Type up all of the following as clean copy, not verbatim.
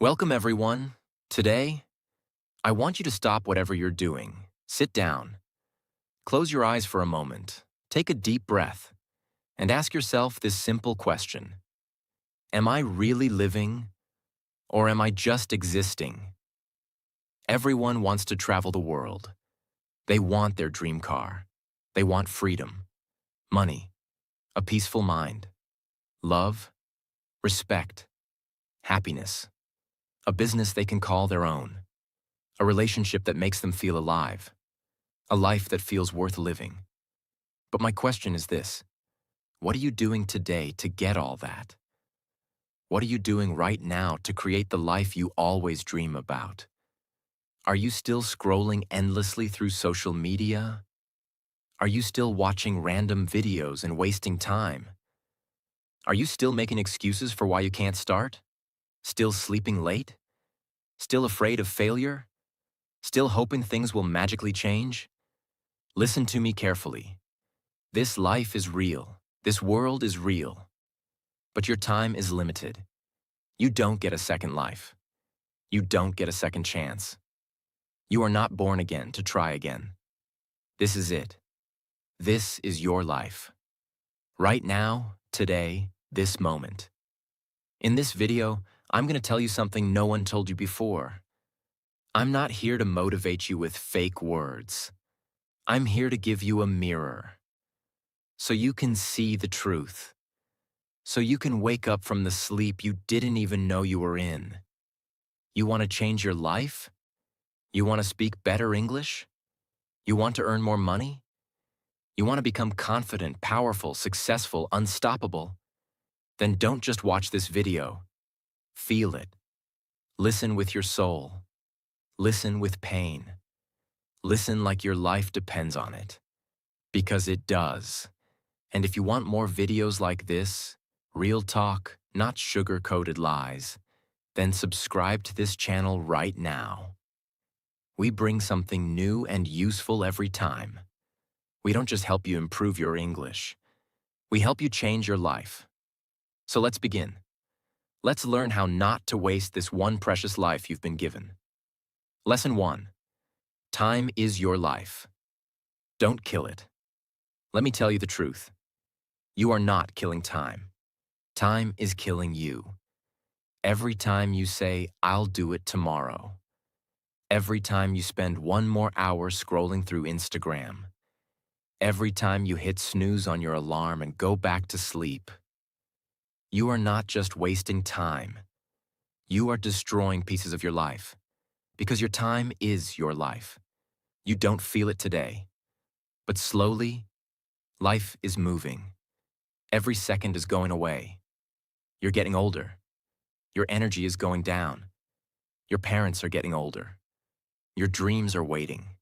Welcome, everyone. Today, I want you to stop whatever you're doing. Sit down, close your eyes for a moment, take a deep breath, and ask yourself this simple question. Am I really living, or am I just existing? Everyone wants to travel the world. They want their dream car. They want freedom, money, a peaceful mind, love, respect, happiness, a business they can call their own, a relationship that makes them feel alive, a life that feels worth living. But my question is this: what are you doing today to get all that? What are you doing right now to create the life you always dream about? Are you still scrolling endlessly through social media? Are you still watching random videos and wasting time? Are you still making excuses for why you can't start? Still sleeping late? Still afraid of failure? Still hoping things will magically change? Listen to me carefully. This life is real. This world is real. But your time is limited. You don't get a second life. You don't get a second chance. You are not born again to try again. This is it. This is your life. Right now, today, this moment. In this video, I'm going to tell you something no one told you before. I'm not here to motivate you with fake words. I'm here to give you a mirror, so you can see the truth, so you can wake up from the sleep you didn't even know you were in. You want to change your life? You want to speak better English? You want to earn more money? You want to become confident, powerful, successful, unstoppable? Then don't just watch this video. Feel it. Listen with your soul. Listen with pain. Listen like your life depends on it. Because it does. And if you want more videos like this, real talk, not sugar-coated lies, then subscribe to this channel right now. We bring something new and useful every time. We don't just help you improve your English. We help you change your life. So let's begin. Let's learn how not to waste this one precious life you've been given. Lesson 1. Time is your life. Don't kill it. Let me tell you the truth. You are not killing time. Time is killing you. Every time you say, "I'll do it tomorrow." Every time you spend one more hour scrolling through Instagram. Every time you hit snooze on your alarm and go back to sleep. You are not just wasting time. You are destroying pieces of your life. Because your time is your life. You don't feel it today. But slowly, life is moving. Every second is going away. You're getting older. Your energy is going down. Your parents are getting older. Your dreams are waiting.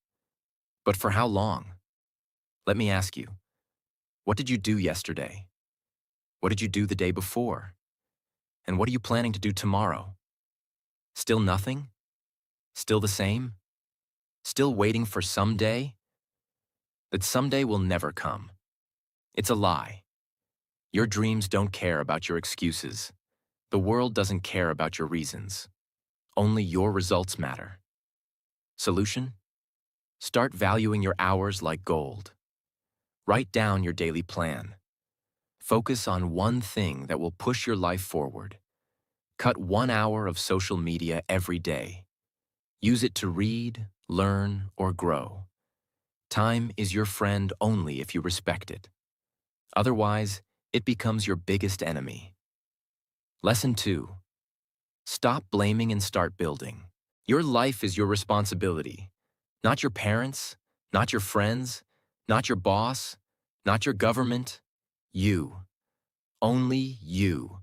But for how long? Let me ask you, what did you do yesterday? What did you do the day before? And what are you planning to do tomorrow? Still nothing? Still the same? Still waiting for someday? That someday will never come. It's a lie. Your dreams don't care about your excuses. The world doesn't care about your reasons. Only your results matter. Solution? Start valuing your hours like gold. Write down your daily plan. Focus on one thing that will push your life forward. Cut 1 hour of social media every day. Use it to read, learn, or grow. Time is your friend only if you respect it. Otherwise, it becomes your biggest enemy. Lesson 2. Stop blaming and start building. Your life is your responsibility. Not your parents, not your friends, not your boss, not your government. You. Only you.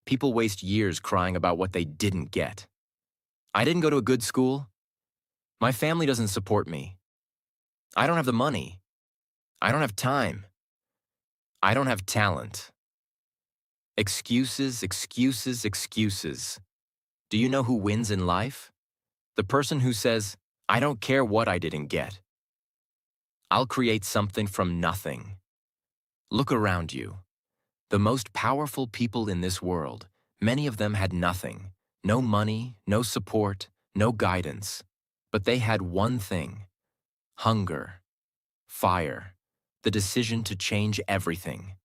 People waste years crying about what they didn't get. I didn't go to a good school. My family doesn't support me. I don't have the money. I don't have time. I don't have talent. Excuses, excuses, excuses. Do you know who wins in life? The person who says, "I don't care what I didn't get. I'll create something from nothing." Look around you. The most powerful people in this world, many of them had nothing, No money, no support, no guidance. But they had one thing: hunger, fire, the decision to change everything.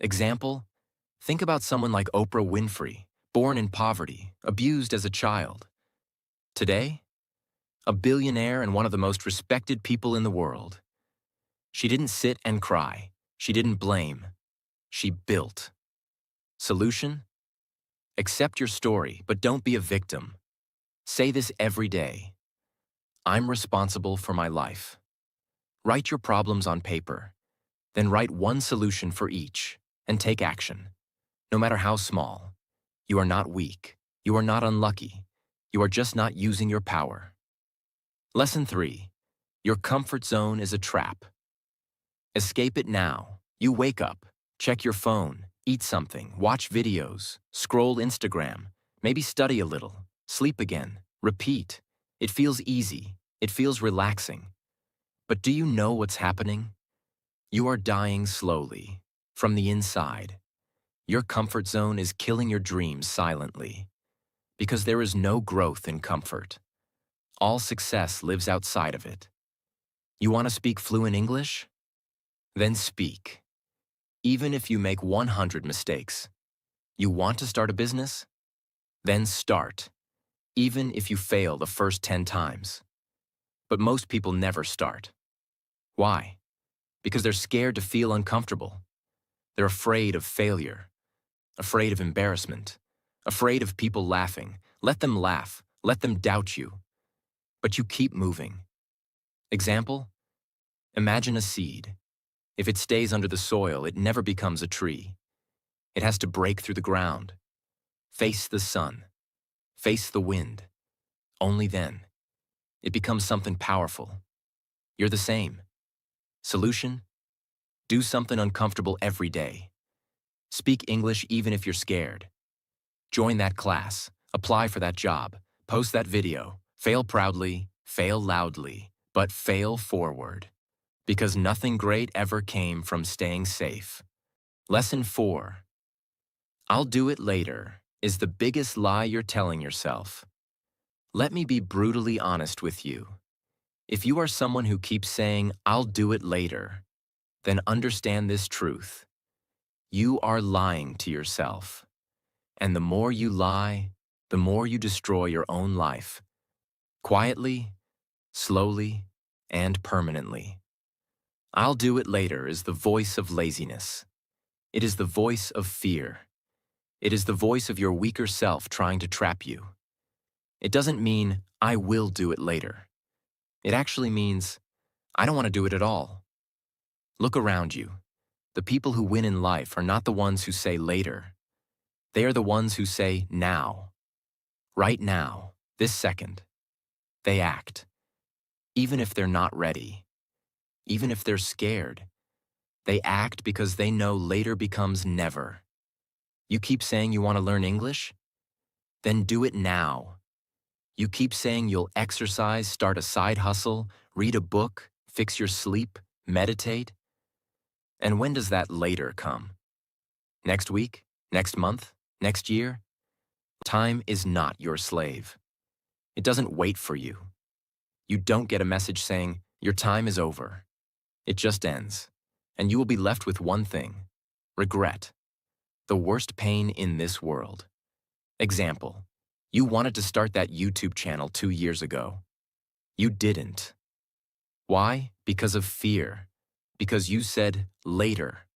Example: think about someone like Oprah Winfrey, born in poverty, abused as a child. Today, a billionaire and one of the most respected people in the world. She didn't sit and cry. She didn't blame. She built. Solution? Accept your story, but don't be a victim. Say this every day: I'm responsible for my life. Write your problems on paper. Then write one solution for each, and take action. No matter how small. You are not weak. You are not unlucky. You are just not using your power. Lesson 3. Your comfort zone is a trap. Escape it now. You wake up, check your phone, eat something, watch videos, scroll Instagram, maybe study a little, sleep again, repeat. It feels easy. It feels relaxing. But do you know what's happening? You are dying slowly, from the inside. Your comfort zone is killing your dreams silently. Because there is no growth in comfort. All success lives outside of it. You want to speak fluent English? Then speak. Even if you make 100 mistakes. You want to start a business? Then start. Even if you fail the first 10 times. But most people never start. Why? Because they're scared to feel uncomfortable. They're afraid of failure. Afraid of embarrassment. Afraid of people laughing. Let them laugh. Let them doubt you. But you keep moving. Example? Imagine a seed. If it stays under the soil, it never becomes a tree. It has to break through the ground. Face the sun. Face the wind. Only then. It becomes something powerful. You're the same. Solution? Do something uncomfortable every day. Speak English even if you're scared. Join that class. Apply for that job. Post that video. Fail proudly, fail loudly, but fail forward. Because nothing great ever came from staying safe. Lesson 4. I'll do it later is the biggest lie you're telling yourself. Let me be brutally honest with you. If you are someone who keeps saying, I'll do it later, then understand this truth. You are lying to yourself. And the more you lie, the more you destroy your own life. Quietly, slowly, and permanently. I'll do it later is the voice of laziness. It is the voice of fear. It is the voice of your weaker self trying to trap you. It doesn't mean, I will do it later. It actually means, I don't want to do it at all. Look around you. The people who win in life are not the ones who say later. They are the ones who say now. Right now, this second. They act. Even if they're not ready. Even if they're scared. They act because they know later becomes never. You keep saying you want to learn English? Then do it now. You keep saying you'll exercise, start a side hustle, read a book, fix your sleep, meditate. And when does that later come? Next week? Next month? Next year? Time is not your slave. It doesn't wait for you. You don't get a message saying, your time is over. It just ends. And you will be left with one thing: regret. The worst pain in this world. Example: you wanted to start that YouTube channel 2 years ago. You didn't. Why? Because of fear. Because you said later.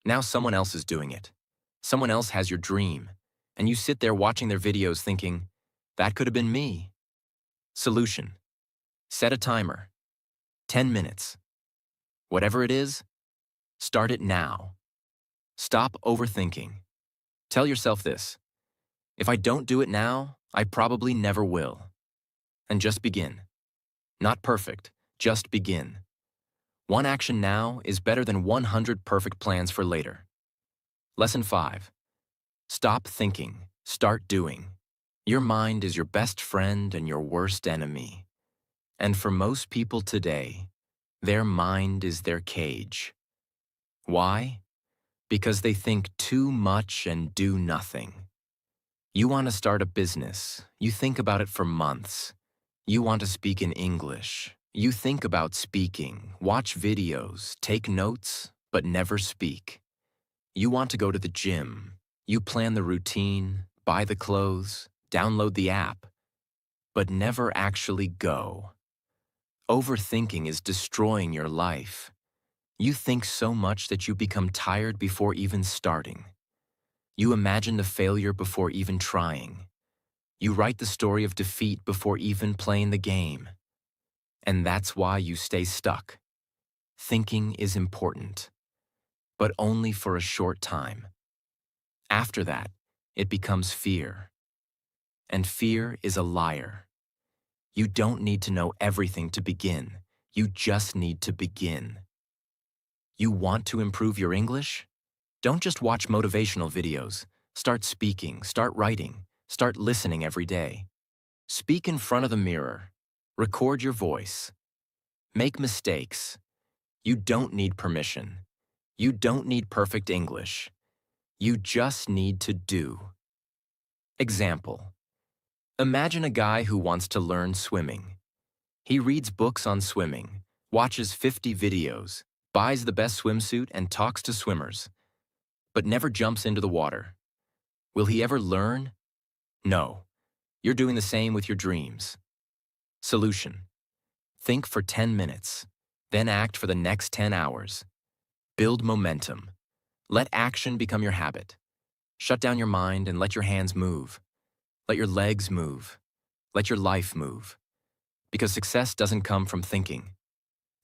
Now someone else is doing it. Someone else has your dream. And you sit there watching their videos thinking, that could have been me. Solution: set a timer. 10 minutes. Whatever it is, start it now. Stop overthinking. Tell yourself this: if I don't do it now, I probably never will. And just begin. Not perfect, just begin. One action now is better than 100 perfect plans for later. Lesson 5. Stop thinking, start doing. Your mind is your best friend and your worst enemy. And for most people today, their mind is their cage. Why? Because they think too much and do nothing. You want to start a business. You think about it for months. You want to speak in English. You think about speaking, watch videos, take notes, but never speak. You want to go to the gym. You plan the routine, buy the clothes, download the app, but never actually go. Overthinking is destroying your life. You think so much that you become tired before even starting. You imagine the failure before even trying. You write the story of defeat before even playing the game. And that's why you stay stuck. Thinking is important, but only for a short time. After that, it becomes fear. And fear is a liar. You don't need to know everything to begin. You just need to begin. You want to improve your English? Don't just watch motivational videos. Start speaking, start writing, start listening every day. Speak in front of the mirror. Record your voice. Make mistakes. You don't need permission. You don't need perfect English. You just need to do. Example. Imagine a guy who wants to learn swimming. He reads books on swimming, watches 50 videos, buys the best swimsuit and talks to swimmers, but never jumps into the water. Will he ever learn? No. You're doing the same with your dreams. Solution. Think for 10 minutes, then act for the next 10 hours. Build momentum. Let action become your habit. Shut down your mind and let your hands move. Let your legs move. Let your life move. Because success doesn't come from thinking.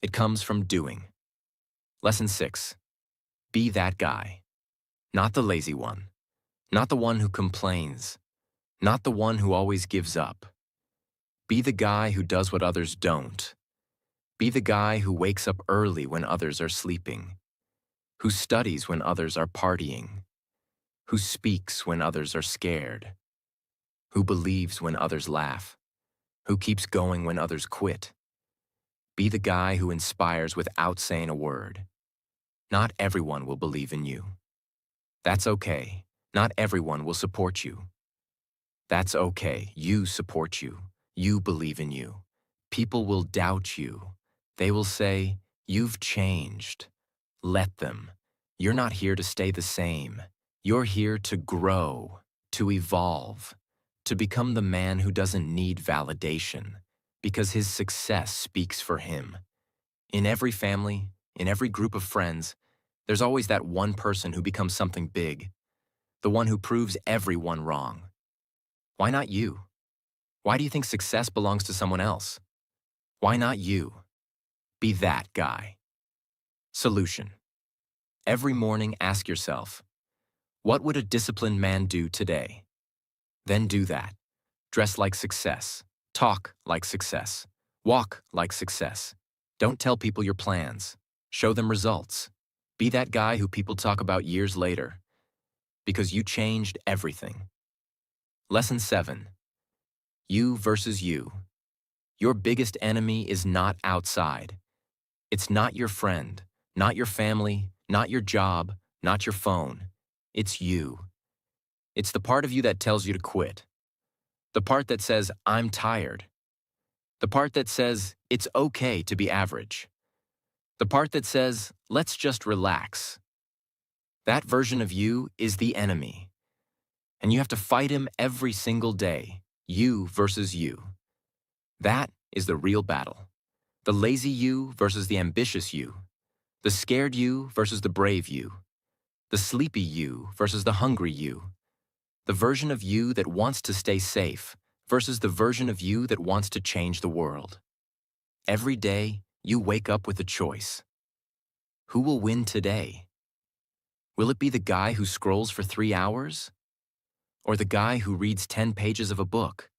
It comes from doing. Lesson 6. Be that guy. Not the lazy one. Not the one who complains. Not the one who always gives up. Be the guy who does what others don't. Be the guy who wakes up early when others are sleeping. Who studies when others are partying. Who speaks when others are scared. Who believes when others laugh. Who keeps going when others quit. Be the guy who inspires without saying a word. Not everyone will believe in you. That's okay. Not everyone will support you. That's okay. You support you. You believe in you. People will doubt you. They will say, "You've changed." Let them. You're not here to stay the same. You're here to grow, to evolve, to become the man who doesn't need validation, because his success speaks for him. In every family, in every group of friends, there's always that one person who becomes something big, the one who proves everyone wrong. Why not you? Why do you think success belongs to someone else? Why not you? Be that guy. Solution. Every morning ask yourself, what would a disciplined man do today? Then do that. Dress like success. Talk like success. Walk like success. Don't tell people your plans. Show them results. Be that guy who people talk about years later, because you changed everything. Lesson 7. You versus you. Your biggest enemy is not outside. It's not your friend, not your family, not your job, not your phone. It's you. It's the part of you that tells you to quit. The part that says, "I'm tired." The part that says, "It's okay to be average." The part that says, "Let's just relax." That version of you is the enemy. And you have to fight him every single day. You versus you. That is the real battle. The lazy you versus the ambitious you. The scared you versus the brave you. The sleepy you versus the hungry you. The version of you that wants to stay safe versus the version of you that wants to change the world. Every day, you wake up with a choice. Who will win today? Will it be the guy who scrolls for 3 hours? Or the guy who reads 10 pages of a book?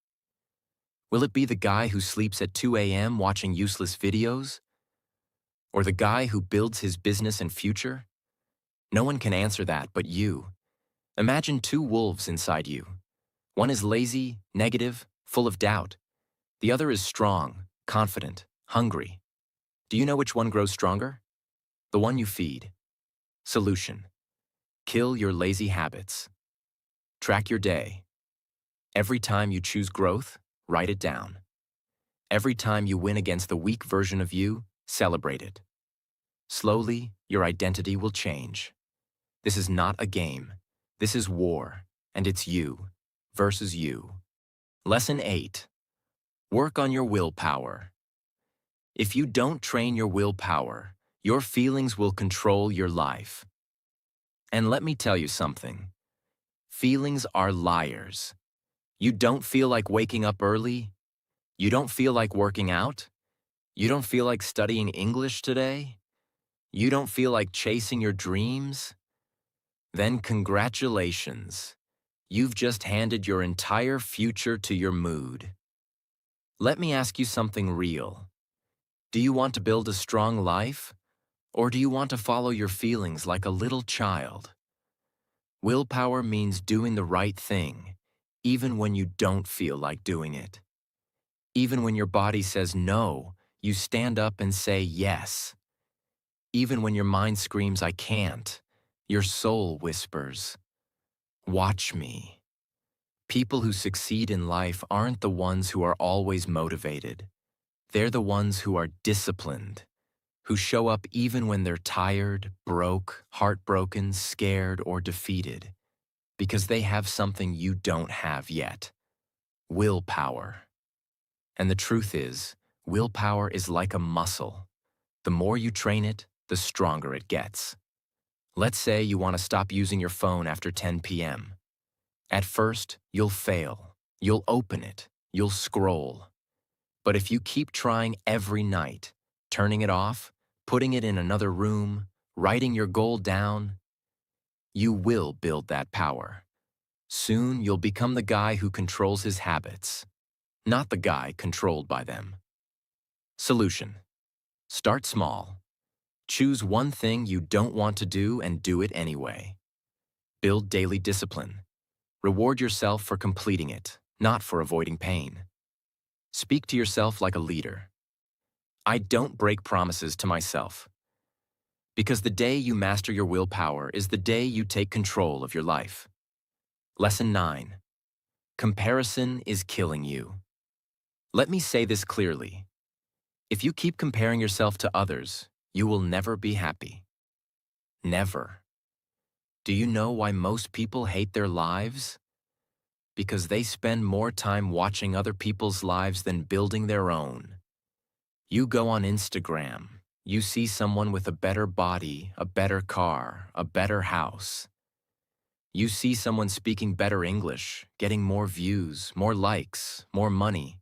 Will it be the guy who sleeps at 2 a.m. watching useless videos? Or the guy who builds his business and future? No one can answer that but you. Imagine 2 wolves inside you. One is lazy, negative, full of doubt. The other is strong, confident, hungry. Do you know which one grows stronger? The one you feed. Solution. Kill your lazy habits. Track your day. Every time you choose growth, write it down. Every time you win against the weak version of you, celebrate it. Slowly, your identity will change. This is not a game. This is war, and it's you versus you. Lesson 8. Work on your willpower. If you don't train your willpower, your feelings will control your life. And let me tell you something. Feelings are liars. You don't feel like waking up early? You don't feel like working out? You don't feel like studying English today? You don't feel like chasing your dreams? Then congratulations. You've just handed your entire future to your mood. Let me ask you something real. Do you want to build a strong life? Or do you want to follow your feelings like a little child? Willpower means doing the right thing, even when you don't feel like doing it. Even when your body says no, you stand up and say yes. Even when your mind screams, I can't, your soul whispers, watch me. People who succeed in life aren't the ones who are always motivated. They're the ones who are disciplined, who show up even when they're tired, broke, heartbroken, scared, or defeated, because they have something you don't have yet: willpower. And the truth is, willpower is like a muscle. The more you train it, the stronger it gets. Let's say you want to stop using your phone after 10 p.m. At first, you'll fail. You'll open it. You'll scroll. But if you keep trying every night, turning it off, putting it in another room, writing your goal down, you will build that power. Soon, you'll become the guy who controls his habits, not the guy controlled by them. Solution: start small. Choose one thing you don't want to do and do it anyway. Build daily discipline. Reward yourself for completing it, not for avoiding pain. Speak to yourself like a leader. I don't break promises to myself. Because the day you master your willpower is the day you take control of your life. Lesson 9. Comparison is killing you. Let me say this clearly. If you keep comparing yourself to others, you will never be happy. Never. Do you know why most people hate their lives? Because they spend more time watching other people's lives than building their own. You go on Instagram, you see someone with a better body, a better car, a better house. You see someone speaking better English, getting more views, more likes, more money.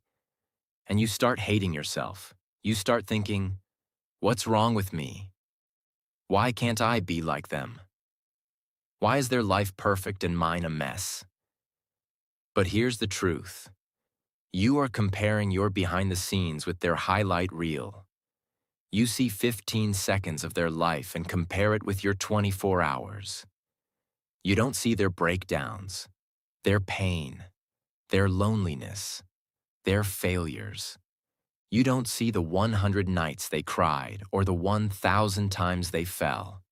And you start hating yourself. You start thinking, what's wrong with me? Why can't I be like them? Why is their life perfect and mine a mess? But here's the truth. You are comparing your behind the scenes with their highlight reel. You see 15 seconds of their life and compare it with your 24 hours. You don't see their breakdowns, their pain, their loneliness, their failures. You don't see the 100 nights they cried or the 1,000 times they fell.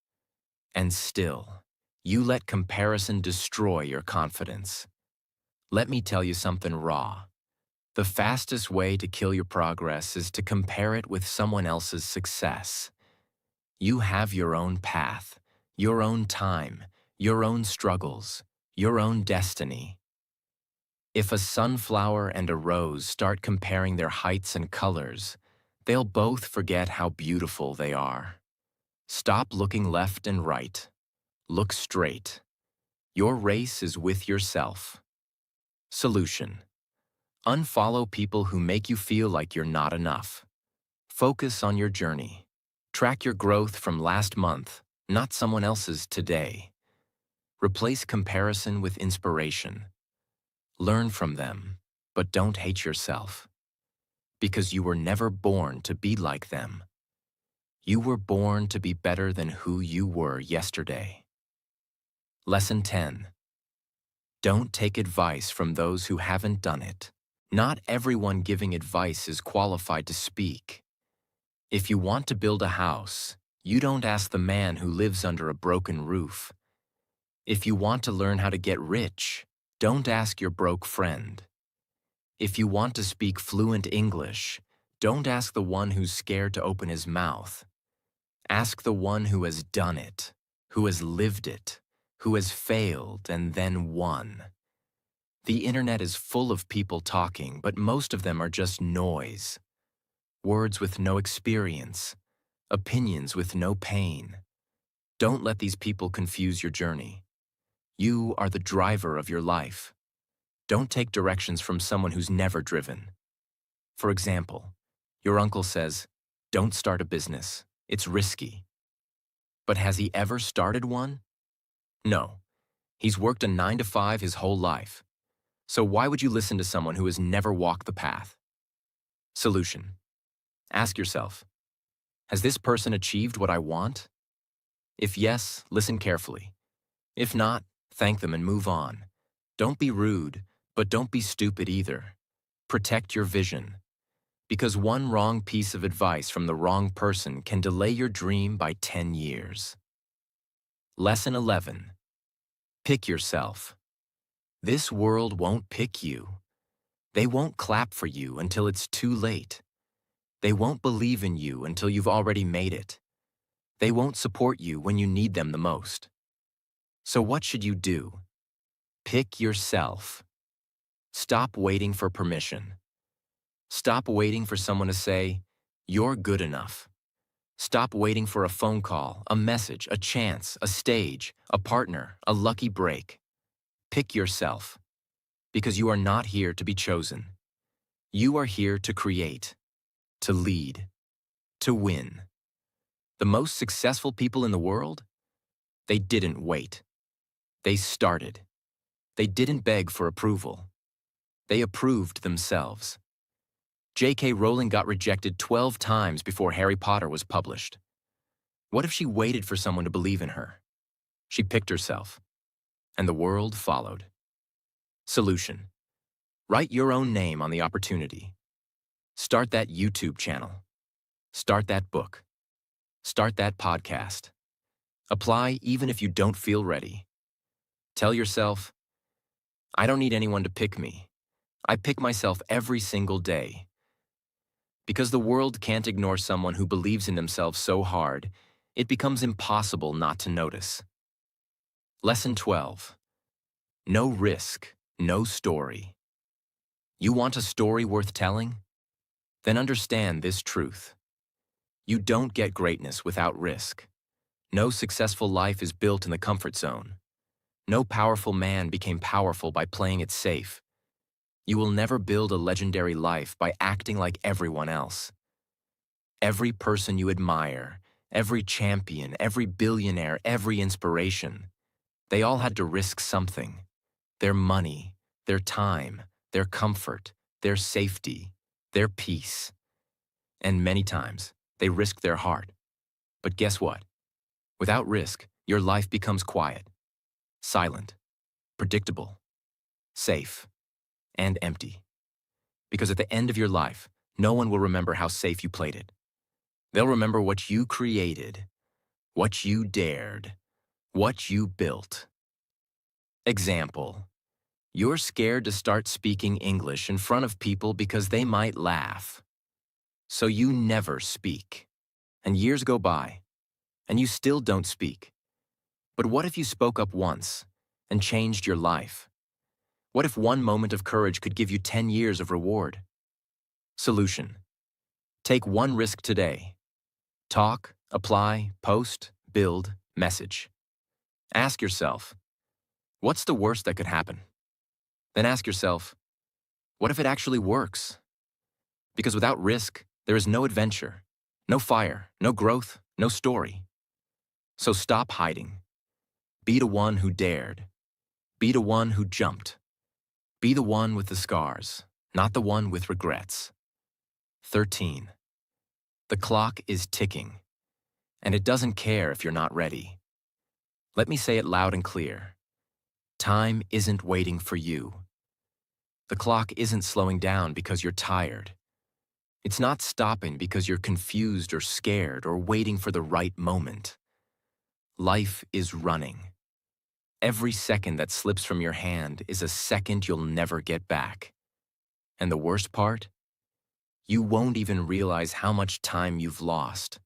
And still, you let comparison destroy your confidence. Let me tell you something raw. The fastest way to kill your progress is to compare it with someone else's success. You have your own path, your own time, your own struggles, your own destiny. If a sunflower and a rose start comparing their heights and colors, they'll both forget how beautiful they are. Stop looking left and right. Look straight. Your race is with yourself. Solution: unfollow people who make you feel like you're not enough. Focus on your journey. Track your growth from last month, not someone else's today. Replace comparison with inspiration. Learn from them, but don't hate yourself. Because you were never born to be like them. You were born to be better than who you were yesterday. Lesson 10. Don't take advice from those who haven't done it. Not everyone giving advice is qualified to speak. If you want to build a house, you don't ask the man who lives under a broken roof. If you want to learn how to get rich, Don't ask your broke friend. If you want to speak fluent English, don't ask the one who's scared to open his mouth. Ask the one who has done it, who has lived it, who has failed and then won. The internet is full of people talking, but most of them are just noise. Words with no experience, opinions with no pain. Don't let these people confuse your journey. You are the driver of your life. Don't take directions from someone who's never driven. For example, your uncle says, "Don't start a business. It's risky." But has he ever started one? No. He's worked a 9 to 5 his whole life. So why would you listen to someone who has never walked the path? Solution. Ask yourself, has this person achieved what I want? If yes, listen carefully. If not, thank them and move on. Don't be rude, but don't be stupid either. Protect your vision. Because one wrong piece of advice from the wrong person can delay your dream by 10 years. Lesson 11. Pick yourself. This world won't pick you. They won't clap for you until it's too late. They won't believe in you until you've already made it. They won't support you when you need them the most. So what should you do? Pick yourself. Stop waiting for permission. Stop waiting for someone to say, "You're good enough." Stop waiting for a phone call, a message, a chance, a stage, a partner, a lucky break. Pick yourself, because you are not here to be chosen. You are here to create, to lead, to win. The most successful people in the world? They didn't wait. They started. They didn't beg for approval. They approved themselves. J.K. Rowling got rejected 12 times before Harry Potter was published. What if she waited for someone to believe in her? She picked herself, and the world followed. Solution. Write your own name on the opportunity. Start that YouTube channel. Start that book. Start that podcast. Apply even if you don't feel ready. Tell yourself, I don't need anyone to pick me. I pick myself every single day. Because the world can't ignore someone who believes in themselves so hard, it becomes impossible not to notice. Lesson 12. No risk, no story. You want a story worth telling? Then understand this truth. You don't get greatness without risk. No successful life is built in the comfort zone. No powerful man became powerful by playing it safe. You will never build a legendary life by acting like everyone else. Every person you admire, every champion, every billionaire, every inspiration, they all had to risk something. Their money, their time, their comfort, their safety, their peace. And many times, they risked their heart. But guess what? Without risk, your life becomes quiet, silent, predictable, safe, and empty. Because at the end of your life, no one will remember how safe you played it. They'll remember what you created, what you dared, what you built. Example. You're scared to start speaking English in front of people because they might laugh. So you never speak. And years go by, and you still don't speak. But what if you spoke up once and changed your life? What if one moment of courage could give you 10 years of reward? Solution. Take one risk today. Talk, apply, post, build, message. Ask yourself, what's the worst that could happen? Then ask yourself, what if it actually works? Because without risk, there is no adventure, no fire, no growth, no story. So stop hiding. Be the one who dared. Be the one who jumped. Be the one with the scars, not the one with regrets. 13. The clock is ticking, and it doesn't care if you're not ready. Let me say it loud and clear. Time isn't waiting for you. The clock isn't slowing down because you're tired. It's not stopping because you're confused or scared or waiting for the right moment. Life is running. Every second that slips from your hand is a second you'll never get back. And the worst part? You won't even realize how much time you've lost.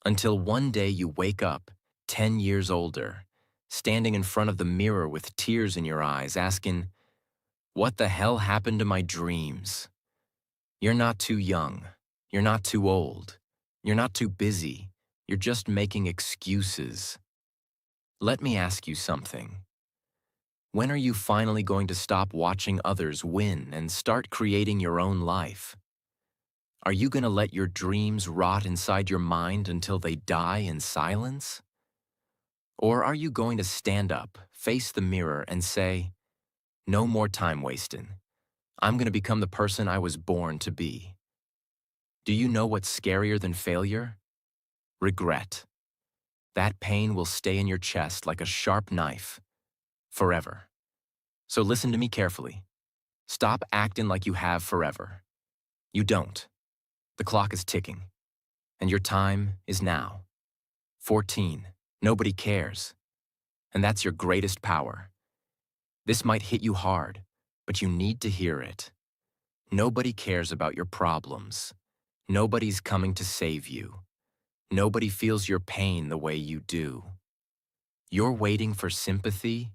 Until one day you wake up, 10 years older, standing in front of the mirror with tears in your eyes, asking, "What the hell happened to my dreams?" You're not too young. You're not too old. You're not too busy. You're just making excuses. Let me ask you something. When are you finally going to stop watching others win and start creating your own life? Are you going to let your dreams rot inside your mind until they die in silence? Or are you going to stand up, face the mirror, and say, "No more time wasting. I'm going to become the person I was born to be"? Do you know what's scarier than failure? Regret. That pain will stay in your chest like a sharp knife, forever. So listen to me carefully. Stop acting like you have forever. You don't. The clock is ticking, and your time is now. 14. Nobody cares. And that's your greatest power. This might hit you hard, but you need to hear it. Nobody cares about your problems. Nobody's coming to save you. Nobody feels your pain the way you do. You're waiting for sympathy?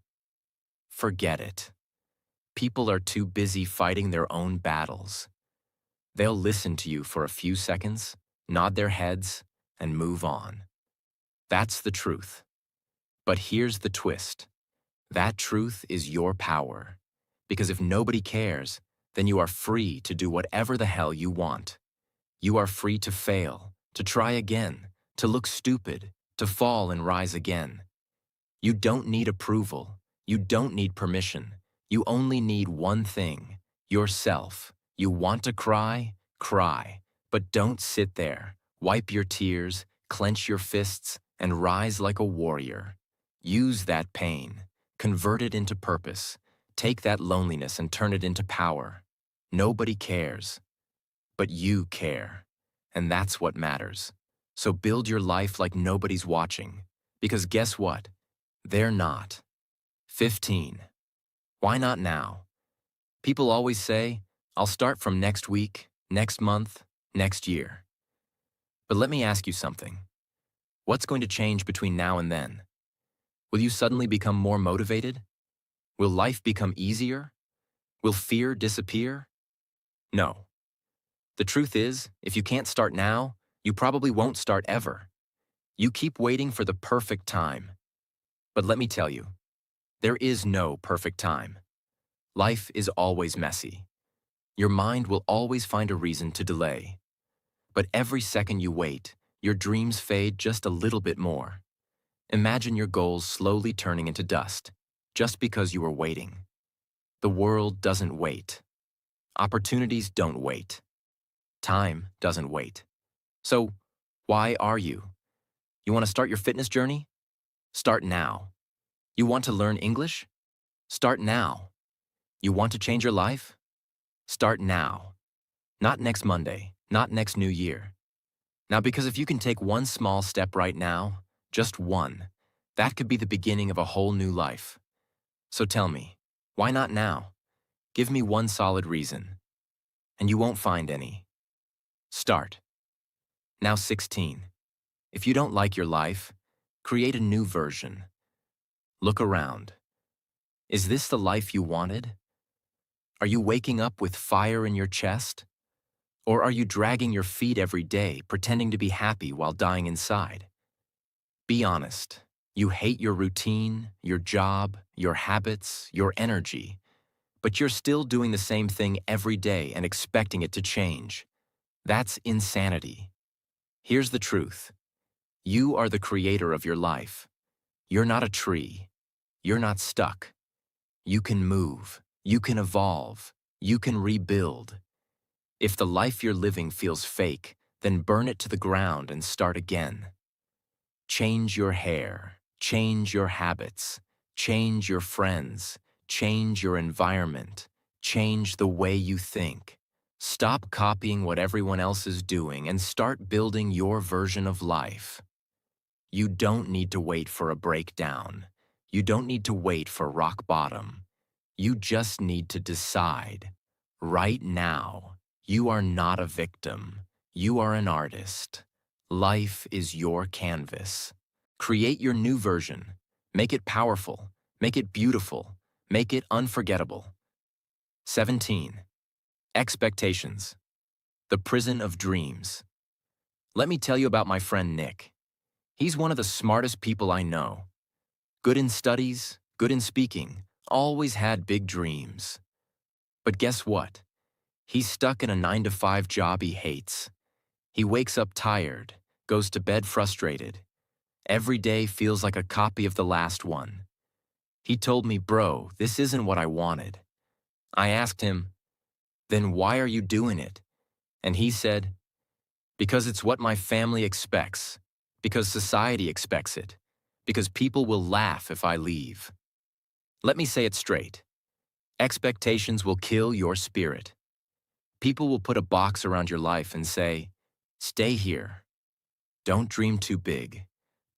Forget it. People are too busy fighting their own battles. They'll listen to you for a few seconds, nod their heads, and move on. That's the truth. But here's the twist. That truth is your power. Because if nobody cares, then you are free to do whatever the hell you want. You are free to fail, to try again, to look stupid, to fall and rise again. You don't need approval. You don't need permission. You only need one thing, yourself. You want to cry? Cry. But don't sit there. Wipe your tears, clench your fists, and rise like a warrior. Use that pain. Convert it into purpose. Take that loneliness and turn it into power. Nobody cares. But you care. And that's what matters. So build your life like nobody's watching. Because guess what? They're not. 15. Why not now? People always say, "I'll start from next week, next month, next year." But let me ask you something. What's going to change between now and then? Will you suddenly become more motivated? Will life become easier? Will fear disappear? No. The truth is, if you can't start now, you probably won't start ever. You keep waiting for the perfect time. But let me tell you, there is no perfect time. Life is always messy. Your mind will always find a reason to delay. But every second you wait, your dreams fade just a little bit more. Imagine your goals slowly turning into dust, just because you were waiting. The world doesn't wait. Opportunities don't wait. Time doesn't wait. So, why are you? You want to start your fitness journey? Start now. You want to learn English? Start now. You want to change your life? Start now. Not next Monday, not next New Year. Now, because if you can take one small step right now, just one, that could be the beginning of a whole new life. So tell me, why not now? Give me one solid reason. And you won't find any. Start. Now 16. If you don't like your life, create a new version. Look around. Is this the life you wanted? Are you waking up with fire in your chest? Or are you dragging your feet every day, pretending to be happy while dying inside? Be honest. You hate your routine, your job, your habits, your energy, but you're still doing the same thing every day and expecting it to change. That's insanity. Here's the truth. You are the creator of your life. You're not a tree. You're not stuck. You can move. You can evolve. You can rebuild. If the life you're living feels fake, then burn it to the ground and start again. Change your hair. Change your habits. Change your friends. Change your environment. Change the way you think. Stop copying what everyone else is doing and start building your version of life. You don't need to wait for a breakdown. You don't need to wait for rock bottom. You just need to decide. Right now, you are not a victim. You are an artist. Life is your canvas. Create your new version. Make it powerful. Make it beautiful. Make it unforgettable. 17. Expectations. The prison of dreams. Let me tell you about my friend Nick. He's one of the smartest people I know. Good in studies, good in speaking, always had big dreams. But guess what? He's stuck in a 9-to-5 job he hates. He wakes up tired, goes to bed frustrated. Every day feels like a copy of the last one. He told me, "Bro, this isn't what I wanted." I asked him, "Then why are you doing it?" And he said, "Because it's what my family expects, because society expects it, because people will laugh if I leave." Let me say it straight. Expectations will kill your spirit. People will put a box around your life and say, "Stay here. Don't dream too big.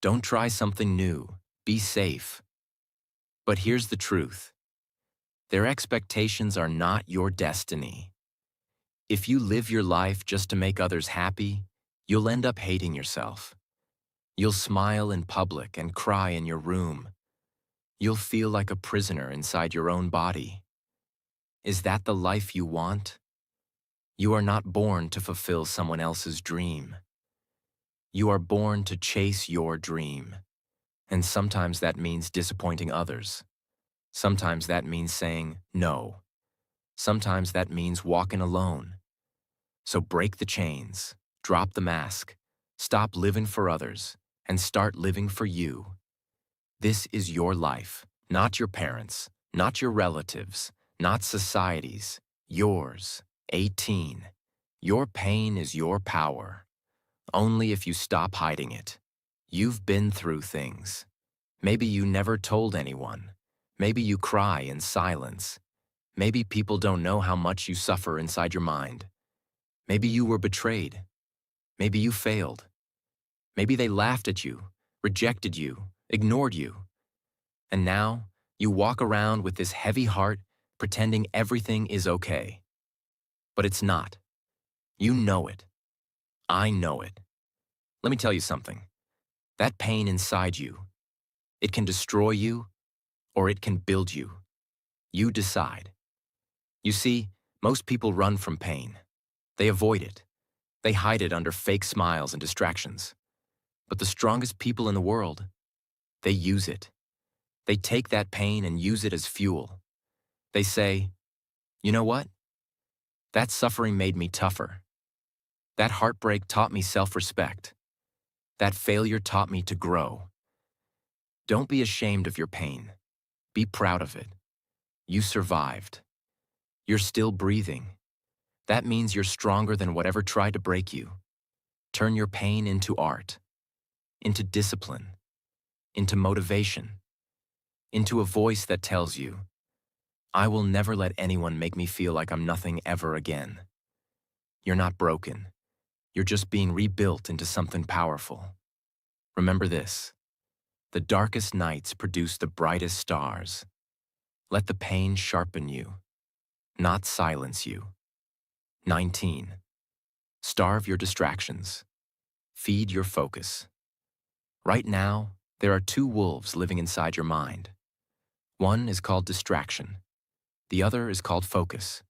Don't try something new. Be safe." But here's the truth. Their expectations are not your destiny. If you live your life just to make others happy, you'll end up hating yourself. You'll smile in public and cry in your room. You'll feel like a prisoner inside your own body. Is that the life you want? You are not born to fulfill someone else's dream. You are born to chase your dream. And sometimes that means disappointing others. Sometimes that means saying no. Sometimes that means walking alone. So break the chains, drop the mask, stop living for others, and start living for you. This is your life, not your parents', not your relatives', not society's, yours. 18. Your pain is your power. Only if you stop hiding it. You've been through things. Maybe you never told anyone. Maybe you cry in silence. Maybe people don't know how much you suffer inside your mind. Maybe you were betrayed. Maybe you failed. Maybe they laughed at you, rejected you, ignored you. And now, you walk around with this heavy heart, pretending everything is okay. But it's not. You know it. I know it. Let me tell you something. That pain inside you, it can destroy you or it can build you. You decide. You see, most people run from pain. They avoid it. They hide it under fake smiles and distractions. But the strongest people in the world, they use it. They take that pain and use it as fuel. They say, "You know what? That suffering made me tougher. That heartbreak taught me self-respect. That failure taught me to grow." Don't be ashamed of your pain. Be proud of it. You survived. You're still breathing. That means you're stronger than whatever tried to break you. Turn your pain into art, into discipline, into motivation, into a voice that tells you, "I will never let anyone make me feel like I'm nothing ever again." You're not broken. You're just being rebuilt into something powerful. Remember this. The darkest nights produce the brightest stars. Let the pain sharpen you, not silence you. 19. Starve your distractions. Feed your focus. Right now, there are two wolves living inside your mind. One is called distraction. The other is called focus.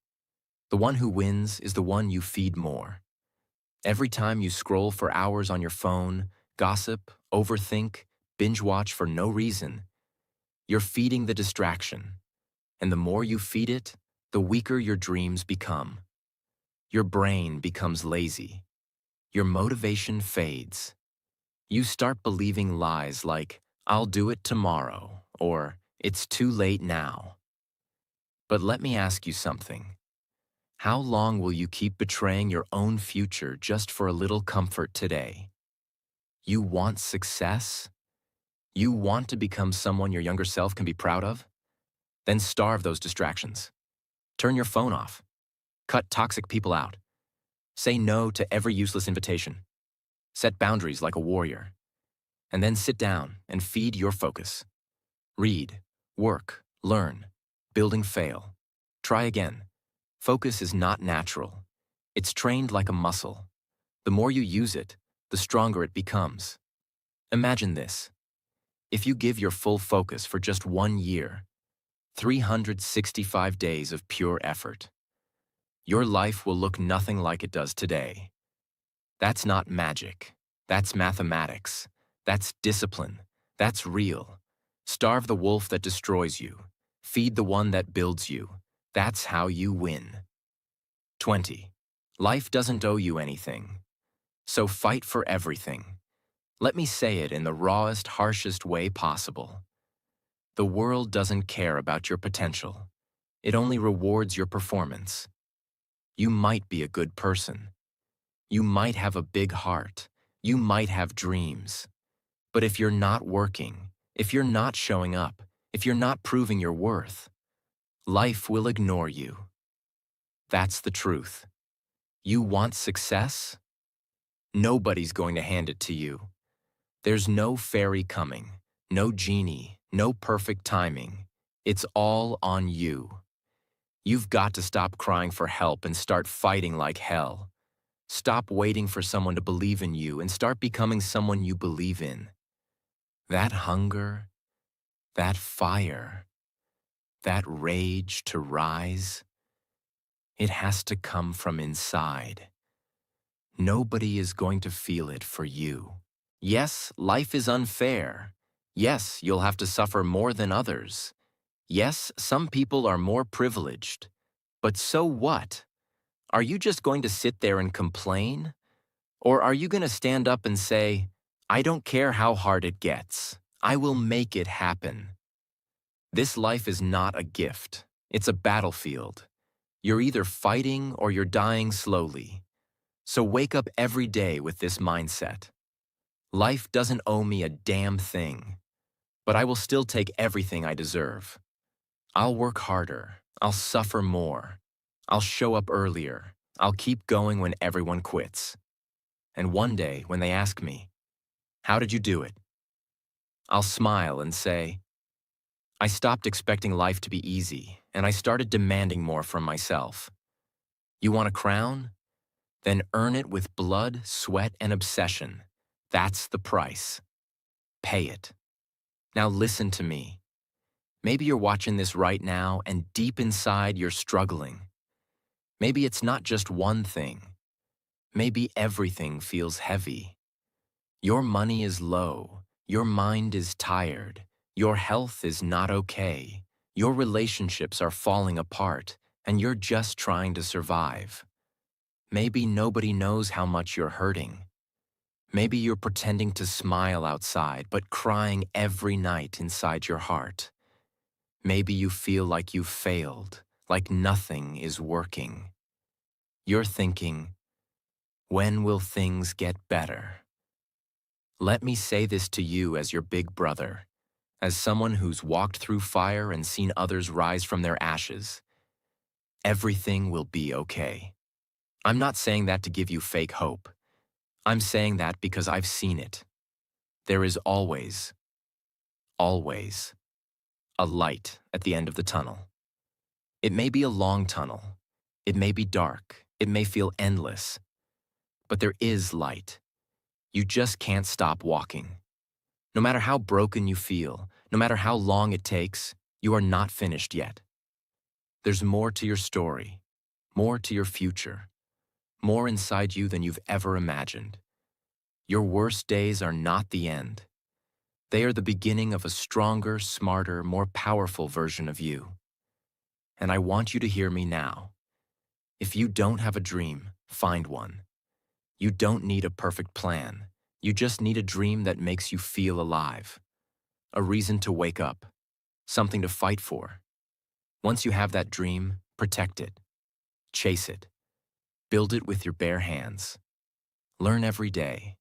The one who wins is the one you feed more. Every time you scroll for hours on your phone, gossip, overthink, binge watch for no reason, you're feeding the distraction. And the more you feed it, the weaker your dreams become. Your brain becomes lazy. Your motivation fades. You start believing lies like, "I'll do it tomorrow," or "It's too late now." But let me ask you something. How long will you keep betraying your own future just for a little comfort today? You want success? You want to become someone your younger self can be proud of? Then starve those distractions. Turn your phone off. Cut toxic people out. Say no to every useless invitation. Set boundaries like a warrior. And then sit down and feed your focus. Read, work, learn, building fail. Try again. Focus is not natural. It's trained like a muscle. The more you use it, the stronger it becomes. Imagine this. If you give your full focus for just 1 year, 365 days of pure effort, your life will look nothing like it does today. That's not magic. That's mathematics. That's discipline. That's real. Starve the wolf that destroys you. Feed the one that builds you. That's how you win. 20. Life doesn't owe you anything. So fight for everything. Let me say it in the rawest, harshest way possible. The world doesn't care about your potential. It only rewards your performance. You might be a good person. You might have a big heart. You might have dreams. But if you're not working, if you're not showing up, if you're not proving your worth, life will ignore you. That's the truth. You want success? Nobody's going to hand it to you. There's no fairy coming, no genie, no perfect timing. It's all on you. You've got to stop crying for help and start fighting like hell. Stop waiting for someone to believe in you and start becoming someone you believe in. That hunger, that fire, that rage to rise, it has to come from inside. Nobody is going to feel it for you. Yes, life is unfair. Yes, you'll have to suffer more than others. Yes, some people are more privileged. But so what? Are you just going to sit there and complain? Or are you going to stand up and say, I don't care how hard it gets. I will make it happen. This life is not a gift. It's a battlefield. You're either fighting or you're dying slowly. So wake up every day with this mindset. Life doesn't owe me a damn thing, but I will still take everything I deserve. I'll work harder. I'll suffer more. I'll show up earlier. I'll keep going when everyone quits. And one day, when they ask me, how did you do it? I'll smile and say, I stopped expecting life to be easy, and I started demanding more from myself. You want a crown? Then earn it with blood, sweat, and obsession. That's the price. Pay it. Now listen to me. Maybe you're watching this right now, and deep inside you're struggling. Maybe it's not just one thing. Maybe everything feels heavy. Your money is low. Your mind is tired. Your health is not okay. Your relationships are falling apart, and you're just trying to survive. Maybe nobody knows how much you're hurting. Maybe you're pretending to smile outside, but crying every night inside your heart. Maybe you feel like you've failed, like nothing is working. You're thinking, when will things get better? Let me say this to you as your big brother, as someone who's walked through fire and seen others rise from their ashes. Everything will be okay. I'm not saying that to give you fake hope. I'm saying that because I've seen it. There is always, always, a light at the end of the tunnel. It may be a long tunnel. It may be dark. It may feel endless. But there is light. You just can't stop walking. No matter how broken you feel, no matter how long it takes, you are not finished yet. There's more to your story, more to your future, more inside you than you've ever imagined. Your worst days are not the end. They are the beginning of a stronger, smarter, more powerful version of you. And I want you to hear me now. If you don't have a dream, find one. You don't need a perfect plan. You just need a dream that makes you feel alive. A reason to wake up. Something to fight for. Once you have that dream, protect it. Chase it. Build it with your bare hands. Learn every day.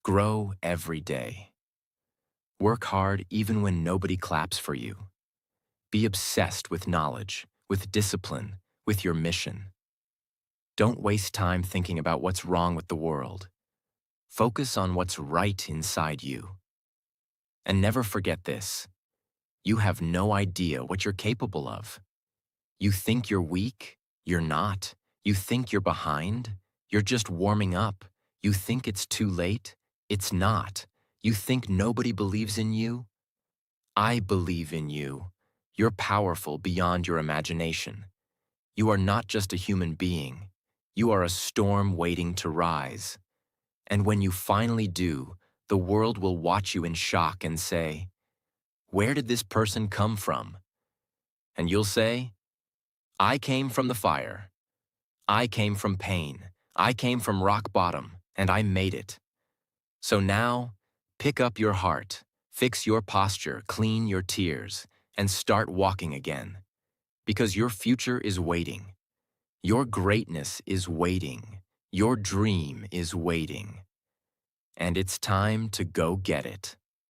Grow every day. Work hard even when nobody claps for you. Be obsessed with knowledge, with discipline, with your mission. Don't waste time thinking about what's wrong with the world. Focus on what's right inside you. And never forget this. You have no idea what you're capable of. You think you're weak? You're not. You think you're behind? You're just warming up. You think it's too late? It's not. You think nobody believes in you? I believe in you. You're powerful beyond your imagination. You are not just a human being. You are a storm waiting to rise. And when you finally do, the world will watch you in shock and say, "Where did this person come from?" And you'll say, "I came from the fire. I came from pain. I came from rock bottom, and I made it." So now, pick up your heart, fix your posture, clean your tears, and start walking again. Because your future is waiting. Your greatness is waiting. Your dream is waiting. And it's time to go get it.